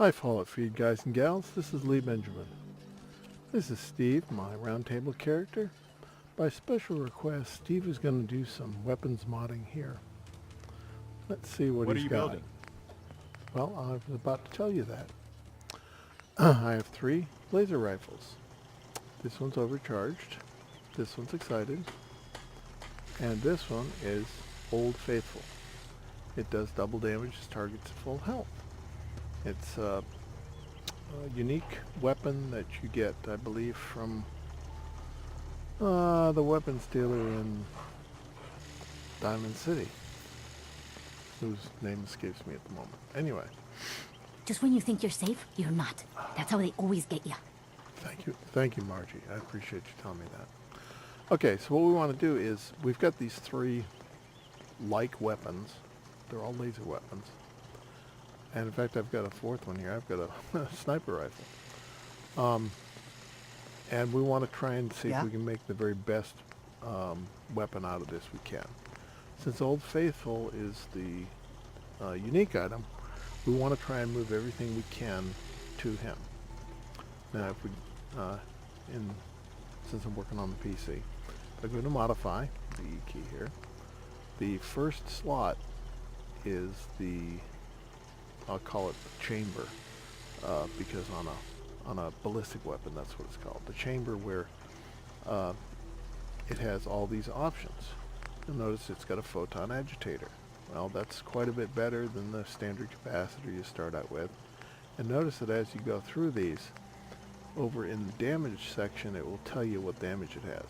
Hi Fallout Feed guys and gals, this is Lee Benjamin. This is Steve, my roundtable character. By special request, Steve is going to do some weapons modding here. Let's see what he's got. Building? Well, I was about to tell you that. I have 3 laser rifles. This one's overcharged, this one's excited, and this one is Old Faithful. It does double damage to targets at full health. It's a unique weapon that you get, I believe, from the weapons dealer in Diamond City, whose name escapes me at the moment. Anyway. Just when you think you're safe, you're not. That's how they always get you. Thank you, Margie. I appreciate you telling me that. Okay, so what we want to do is, we've got these 3 like weapons. They're all laser weapons. And in fact, I've got a 4th one here. I've got a sniper rifle. And we want to try and see if we can make the very best weapon out of this we can. Since Old Faithful is the unique item, we want to try and move everything we can to him. Now, if we, since I'm working on the PC, if I go to modify, the E key here, the first slot is the, I'll call it the chamber, because on a ballistic weapon, that's what it's called. The chamber where it has all these options. You'll notice it's got a photon agitator. Well, that's quite a bit better than the standard capacitor you start out with. And notice that as you go through these, over in the damage section, it will tell you what damage it has.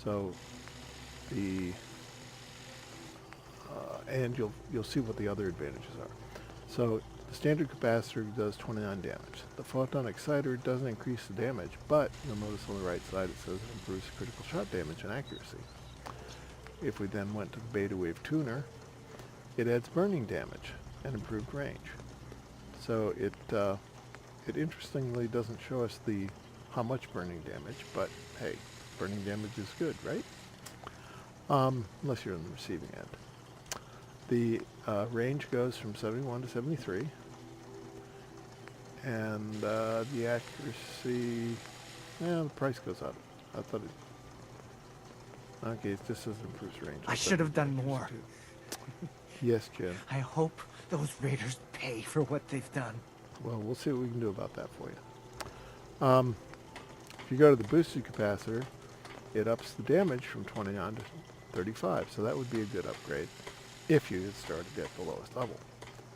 So the and you'll see what the other advantages are. So the standard capacitor does 29 damage. The photon exciter doesn't increase the damage, but you'll notice on the right side it says it improves critical shot damage and accuracy. If we then went to the beta wave tuner, it adds burning damage and improved range. So it interestingly doesn't show us how much burning damage, but hey, burning damage is good, right? Unless you're on the receiving end. The range goes from 71 to 73, and the accuracy, the price goes up. I thought it, okay, this says improves range. I should have done more. Yes, Jim. I hope those raiders pay for what they've done. Well, we'll see what we can do about that for you. If you go to the boosted capacitor, it ups the damage from 29 to 35, so that would be a good upgrade if you had started at the lowest level.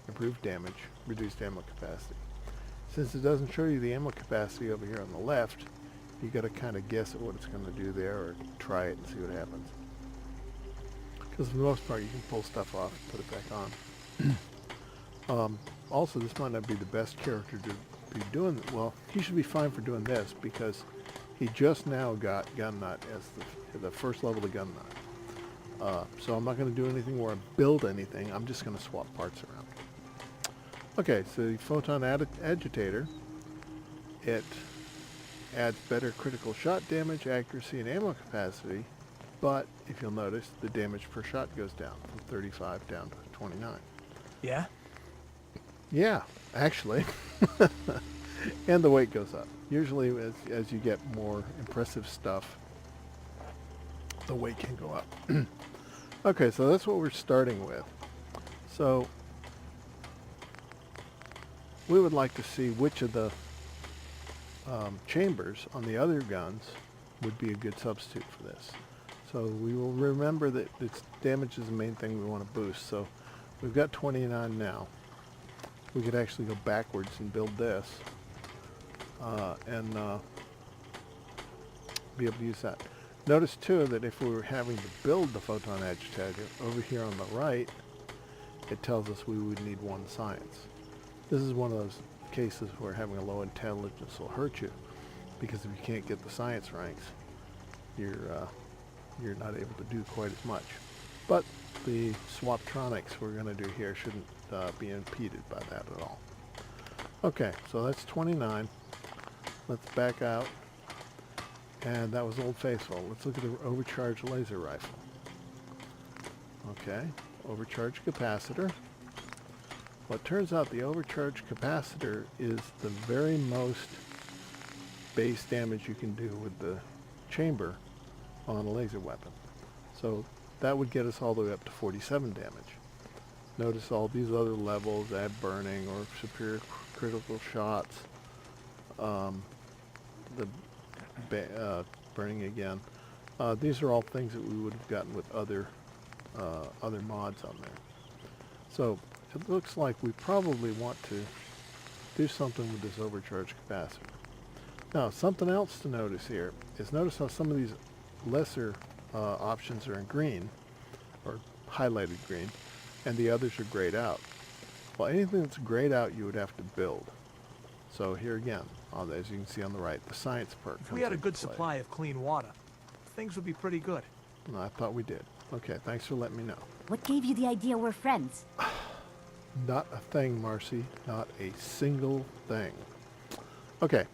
Improved damage, reduced ammo capacity. Since it doesn't show you the ammo capacity over here on the left, you got to kind of guess at what it's going to do there, or try it and see what happens. Because for the most part, you can pull stuff off and put it back on. Also, this might not be the best character to be doing, well, he should be fine for doing this, because he just now got gun nut as the first level of gun nut. So I'm not going to do anything where I build anything, I'm just going to swap parts around. Okay, so the photon agitator, it adds better critical shot damage, accuracy, and ammo capacity, but if you'll notice, the damage per shot goes down from 35 down to 29. Yeah? Yeah, actually. And the weight goes up. Usually as you get more impressive stuff, the weight can go up. Okay, so that's what we're starting with. So we would like to see which of the chambers on the other guns would be a good substitute for this. So we will remember that its damage is the main thing we want to boost. So we've got 29 now. We could actually go backwards and build this and be able to use that. Notice too that if we were having to build the photon agitator, over here on the right, it tells us we would need 1 science. This is one of those cases where having a low intelligence will hurt you, because if you can't get the science ranks, you're not able to do quite as much. But the swaptronics we're going to do here shouldn't be impeded by that at all. Okay, so that's 29. Let's back out. And that was Old Faithful. Let's look at the overcharged laser rifle. Okay, overcharged capacitor. Well, it turns out the overcharged capacitor is the very most base damage you can do with the chamber on a laser weapon. So that would get us all the way up to 47 damage. Notice all these other levels, add burning or superior critical shots, burning again. These are all things that we would have gotten with other mods on there. So it looks like we probably want to do something with this overcharged capacitor. Now, something else to notice here is notice how some of these lesser options are in green, or highlighted green, and the others are grayed out. Well, anything that's grayed out you would have to build. So here again, as you can see on the right, the science perk. If we had a good supply of clean water, things would be pretty good. No, I thought we did. Okay, thanks for letting me know. What gave you the idea we're friends? Not a thing, Marcy. Not a single thing. Okay.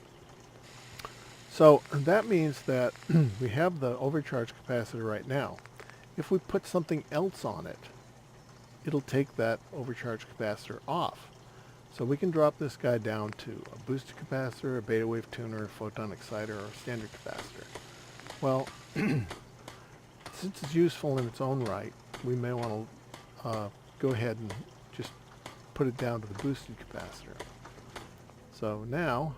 So that means that we have the overcharge capacitor right now. If we put something else on it, it'll take that overcharge capacitor off. So we can drop this guy down to a boosted capacitor, a beta wave tuner, a photon exciter, or a standard capacitor. Well, since it's useful in its own right, we may want to go ahead and just put it down to the boosted capacitor. So now,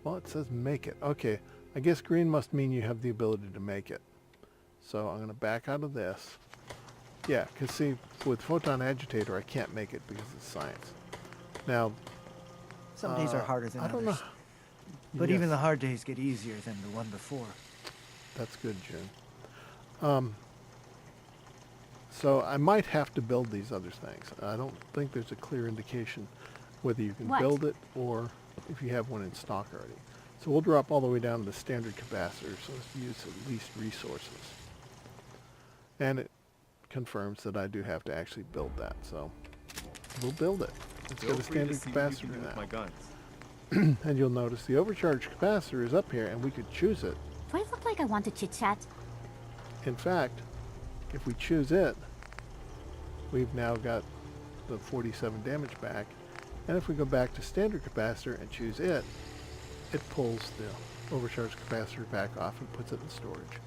well, it says make it. Okay, I guess green must mean you have the ability to make it. So I'm going to back out of this. Yeah, because see, with photon agitator, I can't make it because it's science. Now, Some days are harder than I don't others. know. But Yes, even the hard days get easier than the one before. that's good, June. So I might have to build these other things. I don't think there's a clear indication whether you can What? build it or if you have one in stock already. So we'll drop all the way down to the standard capacitor so as to use at least resources. And it confirms that I do have to actually build that, so we'll build it. Let's get a standard capacitor now. My guns. And you'll notice the overcharge capacitor is up here and we could choose it. Do I look like I want to chit-chat? In fact, if we choose it, we've now got the 47 damage back. And if we go back to standard capacitor and choose it, it pulls the overcharge capacitor back off and puts it in storage.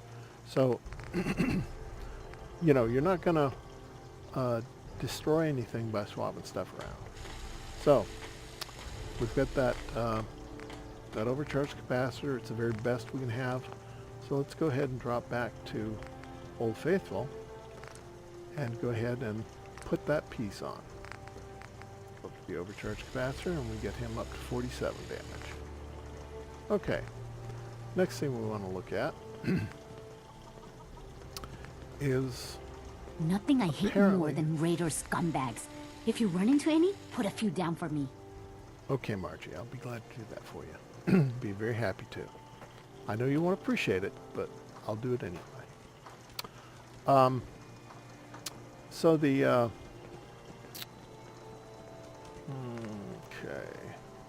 So, you know, you're not going to destroy anything by swapping stuff around. So, we've got that, that overcharge capacitor. It's the very best we can have. So let's go ahead and drop back to Old Faithful and go ahead and put that piece on. Go up to the overcharge capacitor and we get him up to 47 damage. Okay, next thing we want to look at is Nothing I hate more Apparently. than raider scumbags. If you run into any, put a few down for me. okay, Margie, I'll be glad to do that for you. Be very happy to. I know you won't appreciate it, but I'll do it anyway. So the okay.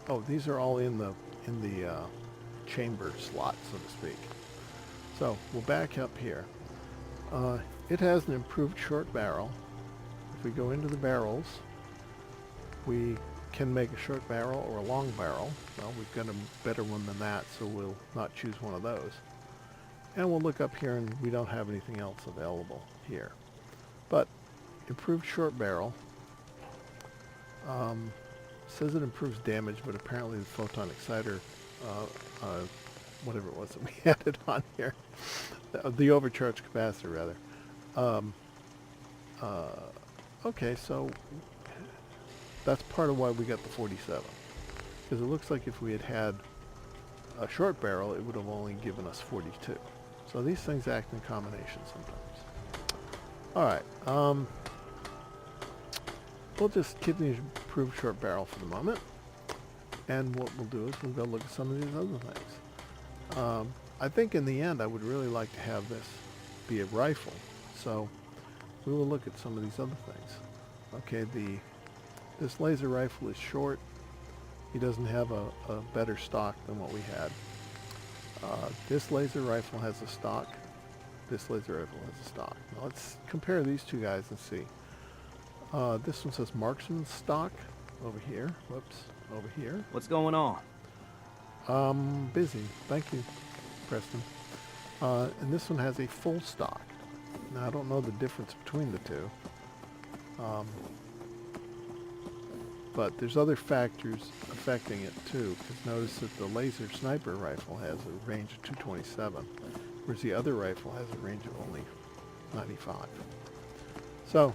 Oh, these are all in the chamber slot, so to speak. So we'll back up here. It has an improved short barrel. If we go into the barrels, we can make a short barrel or a long barrel. Well, we've got a better one than that, so we'll not choose one of those. And we'll look up here and we don't have anything else available here. But improved short barrel says it improves damage, but apparently the photon exciter, whatever it was that we added on here, the overcharge capacitor rather. Okay, so that's part of why we got the 47. Because it looks like if we had had a short barrel, it would have only given us 42. So these things act in combination sometimes. Alright, we'll just keep the improved short barrel for the moment. And what we'll do is we'll go look at some of these other things. I think in the end I would really like to have this be a rifle. So we will look at some of these other things. Okay, this laser rifle is short. He doesn't have a better stock than what we had. This laser rifle has a stock. This laser rifle has a stock. Now let's compare these two guys and see. This one says marksman stock over here. Whoops, over here. What's going on? Busy. Thank you, Preston. And this one has a full stock. Now I don't know the difference between the two. But there's other factors affecting it too, because notice that the laser sniper rifle has a range of 227, whereas the other rifle has a range of only 95. So,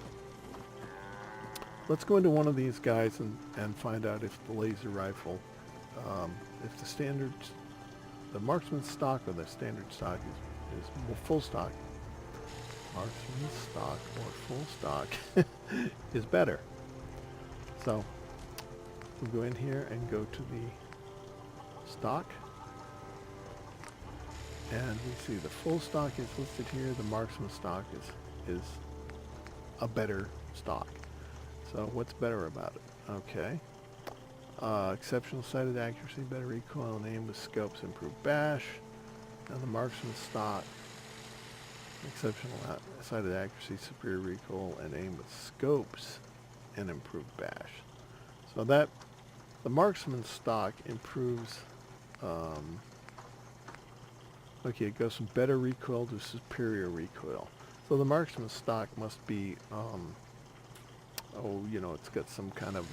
let's go into one of these guys and find out if the laser rifle, if the standard, the marksman stock or the standard stock is full stock. Marksman stock or full stock is better. So, we'll go in here and go to the stock. And we see the full stock is listed here. The marksman stock is a better stock. So what's better about it? Okay. Exceptional sighted accuracy, better recoil and aim with scopes, improved bash. And the marksman stock, exceptional sighted accuracy, superior recoil and aim with scopes, and improved bash. So that the marksman stock improves. Okay, it goes from better recoil to superior recoil. So the marksman stock must be, it's got some kind of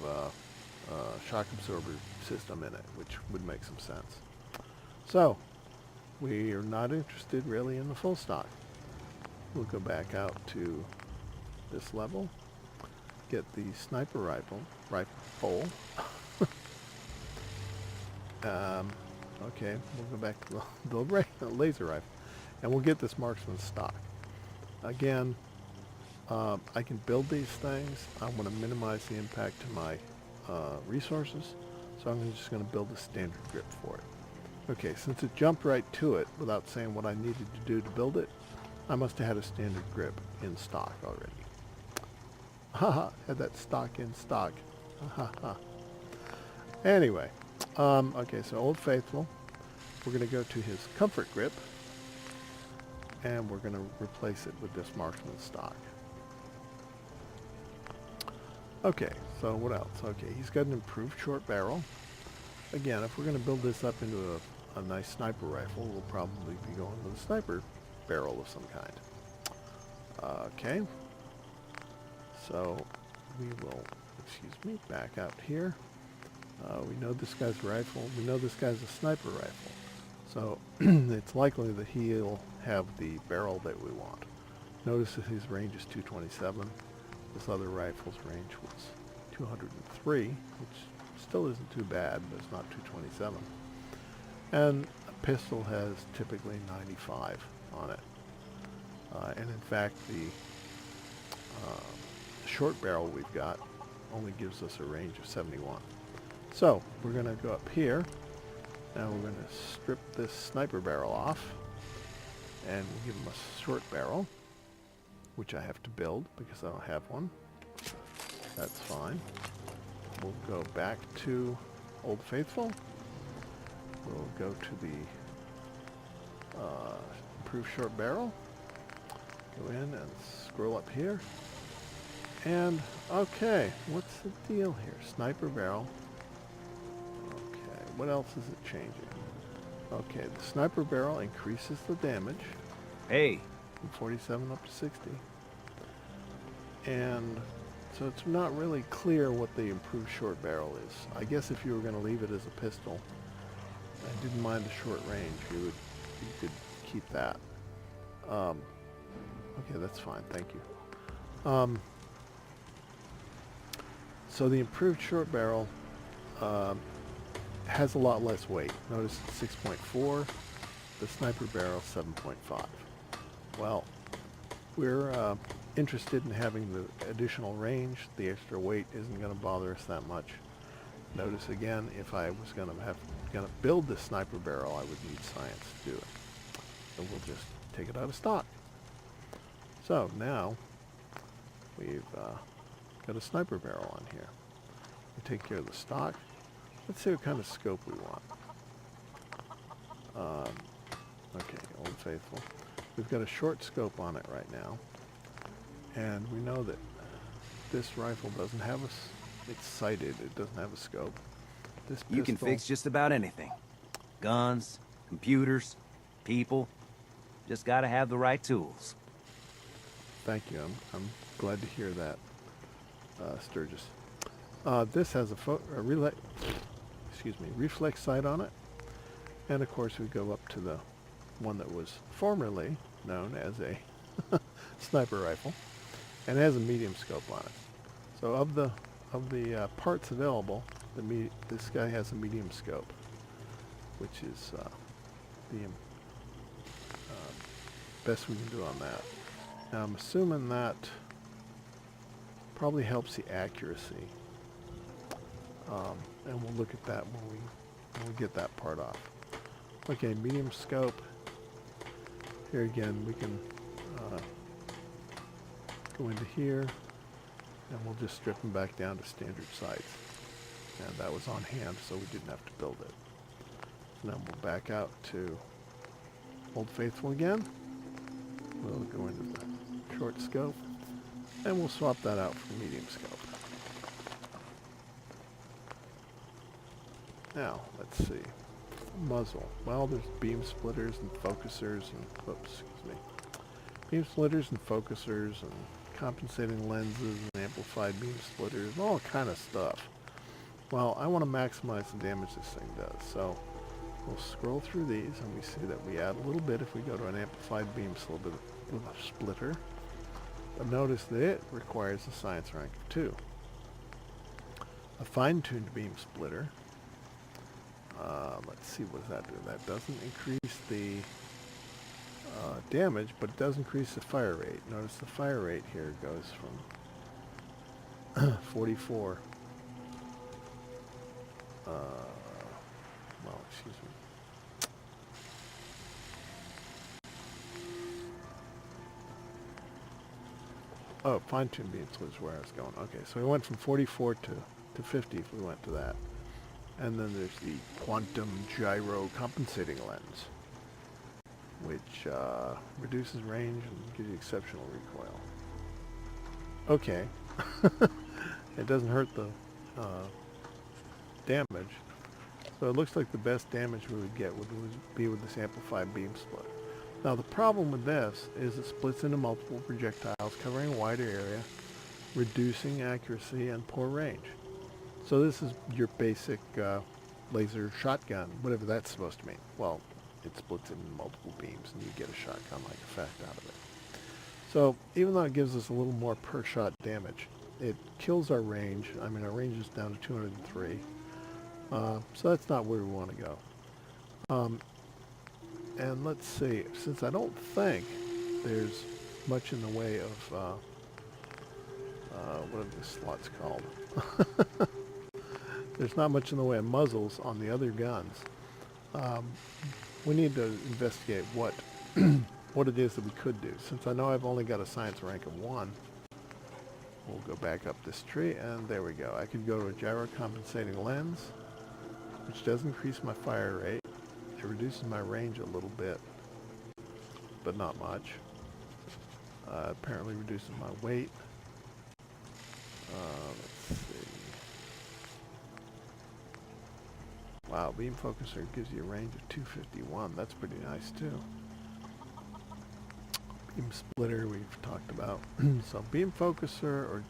shock absorber system in it, which would make some sense. So, we are not interested really in the full stock. We'll go back out to this level, get the sniper rifle. Okay, we'll go back to the laser rifle, and we'll get this marksman stock. Again, I can build these things. I want to minimize the impact to my resources, so I'm just going to build a standard grip for it. Okay, since it jumped right to it without saying what I needed to do to build it, I must have had a standard grip in stock already. Haha, had that stock in stock. Haha. Anyway, okay, so Old Faithful. We're going to go to his comfort grip, and we're going to replace it with this marksman stock. Okay, so what else? Okay, he's got an improved short barrel. Again, if we're going to build this up into a nice sniper rifle, we'll probably be going with a sniper barrel of some kind. Okay, so we will, back out here. We know this guy's rifle. We know this guy's a sniper rifle. So it's likely that he'll have the barrel that we want. Notice that his range is 227. This other rifle's range was 203, which still isn't too bad, but it's not 227. And a pistol has typically 95 on it. And in fact, the short barrel we've got only gives us a range of 71. So we're going to go up here. Now we're going to strip this sniper barrel off, and we'll give him a short barrel, which I have to build because I don't have one. That's fine. We'll go back to Old Faithful. We'll go to the improved short barrel. Go in and scroll up here. And, okay, what's the deal here? Sniper barrel. What else is it changing? Okay, the sniper barrel increases the damage. Hey. From 47 up to 60. And so it's not really clear what the improved short barrel is. I guess if you were going to leave it as a pistol and didn't mind the short range, you could keep that. Okay, that's fine. Thank you. So the improved short barrel has a lot less weight. Notice it's 6.4, the sniper barrel 7.5. Well, we're interested in having the additional range. The extra weight isn't going to bother us that much. Notice again, if I was going to build this sniper barrel, I would need science to do it. So we'll just take it out of stock. So now we've got a sniper barrel on here. We take care of the stock. Let's see what kind of scope we want. Okay, Old Faithful. We've got a short scope on it right now. And we know that this rifle doesn't have it's sighted, it doesn't have a scope. This pistol, You can fix just about anything. Guns, computers, people. Just gotta have the right tools. Thank you, I'm glad to hear that, Sturgis. This has a reflex sight on it. And of course we go up to the one that was formerly known as a sniper rifle, and it has a medium scope on it. So of the parts available, this guy has a medium scope, which is the best we can do on that. Now I'm assuming that probably helps the accuracy, and we'll look at that when we get that part off. Okay, medium scope. Here again, we can go into here, and we'll just strip them back down to standard sights. And that was on hand, so we didn't have to build it. So now we'll back out to Old Faithful again. We'll go into the short scope, and we'll swap that out for medium scope. Now, let's see. Muzzle. Well, there's beam splitters and focusers and, beam splitters and focusers and compensating lenses and amplified beam splitters and all kind of stuff. Well, I want to maximize the damage this thing does, so we'll scroll through these and we see that we add a little bit if we go to an amplified beam splitter. But notice that it requires a science rank of 2. A fine-tuned beam splitter. Let's see, what does that do? That doesn't increase the damage, but it does increase the fire rate. Notice the fire rate here goes from 44. Well, excuse me. Oh, fine-tuned beam splitter is where I was going. Okay, so we went from 44 to 50 if we went to that. And then there's the quantum gyro compensating lens, which reduces range and gives you exceptional recoil. Okay. It doesn't hurt the damage. So it looks like the best damage we would get would be with this amplified beam splitter. Now the problem with this is it splits into multiple projectiles covering a wider area, reducing accuracy and poor range. So this is your basic laser shotgun, whatever that's supposed to mean. Well, it splits into multiple beams and you get a shotgun-like effect out of it. So even though it gives us a little more per shot damage, it kills our range. I mean, our range is down to 203. So that's not where we want to go. And let's see, since I don't think there's much in the way of, what are these slots called? There's not much in the way of muzzles on the other guns. We need to investigate what what it is that we could do. Since I know I've only got a science rank of 1, we'll go back up this tree, and there we go. I could go to a gyro compensating lens, which does increase my fire rate. It reduces my range a little bit, but not much. Apparently reduces my weight. Let's see. Wow, beam focuser gives you a range of 251. That's pretty nice too. Beam splitter we've talked about. So beam focuser or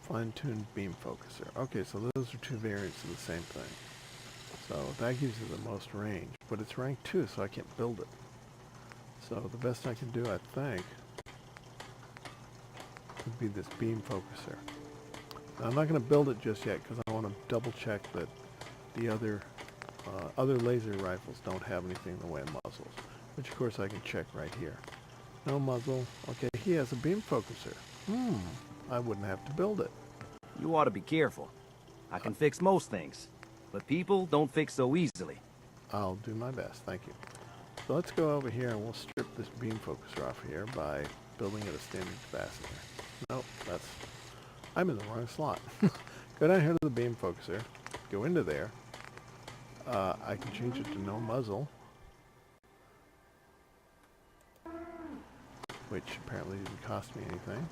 fine-tuned beam focuser. Okay, so those are 2 variants of the same thing. So that gives you the most range, but it's rank 2, so I can't build it. So the best I can do, I think, would be this beam focuser. Now, I'm not going to build it just yet because I want to double check that the other laser rifles don't have anything in the way of muzzles, which of course I can check right here. No muzzle. Okay, he has a beam focuser. I wouldn't have to build it. You ought to be careful. I can fix most things, but people don't fix so easily. I'll do my best, thank you. So let's go over here and we'll strip this beam focuser off here by building it a standard capacitor. Nope, I'm in the wrong slot. Go down here to the beam focuser, go into there, I can change it to no muzzle, which apparently didn't cost me anything.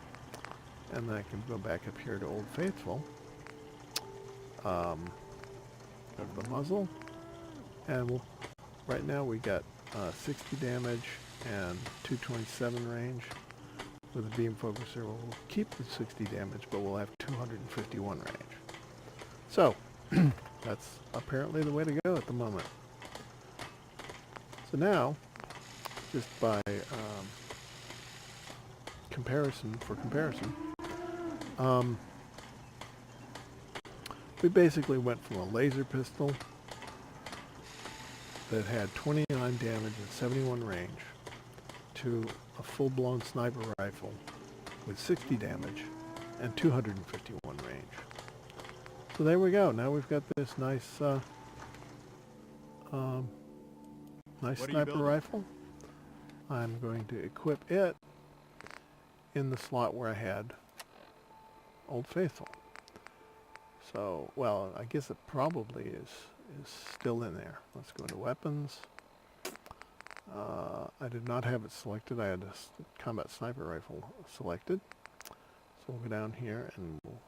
And then I can go back up here to Old Faithful. Go to the muzzle, and we'll, right now we got 60 damage and 227 range. With a beam focuser, we'll keep the 60 damage, but we'll have 251 range. So, that's apparently the way to go at the moment. So now, just by comparison, we basically went from a laser pistol that had 29 damage and 71 range to a full-blown sniper rifle with 60 damage and 251 range. So there we go. Now we've got this nice sniper rifle. I'm going to equip it in the slot where I had Old Faithful. So, well, I guess it probably is still in there. Let's go into weapons. I did not have it selected. I had a combat sniper rifle selected. So we'll go down here and we'll,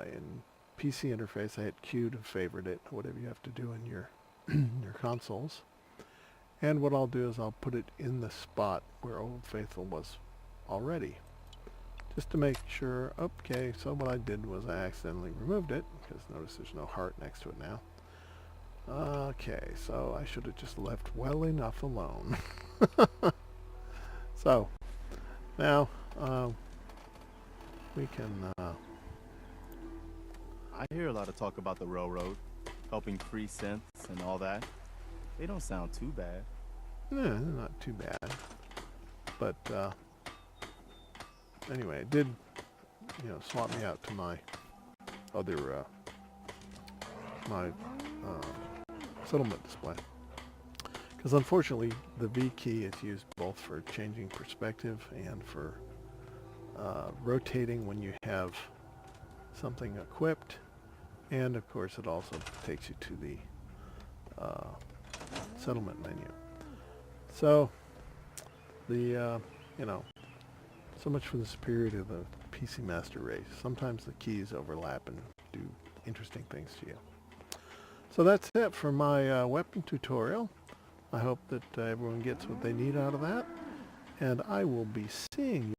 in PC interface, I hit Q to favorite it, whatever you have to do in your your consoles. And what I'll do is I'll put it in the spot where Old Faithful was already, just to make sure. Okay, so what I did was I accidentally removed it, because notice there's no heart next to it now. Okay, so I should have just left well enough alone. So, now, we can, I hear a lot of talk about the railroad, helping free synths and all that. They don't sound too bad. yeah, they're not too bad. But, anyway, it did, swap me out to my other, settlement display. Because unfortunately, the V key is used both for changing perspective and for rotating when you have something equipped. And of course, it also takes you to the settlement menu. So, the, so much for the superiority of the PC Master Race. Sometimes the keys overlap and do interesting things to you. So that's it for my weapon tutorial. I hope that everyone gets what they need out of that. And I will be seeing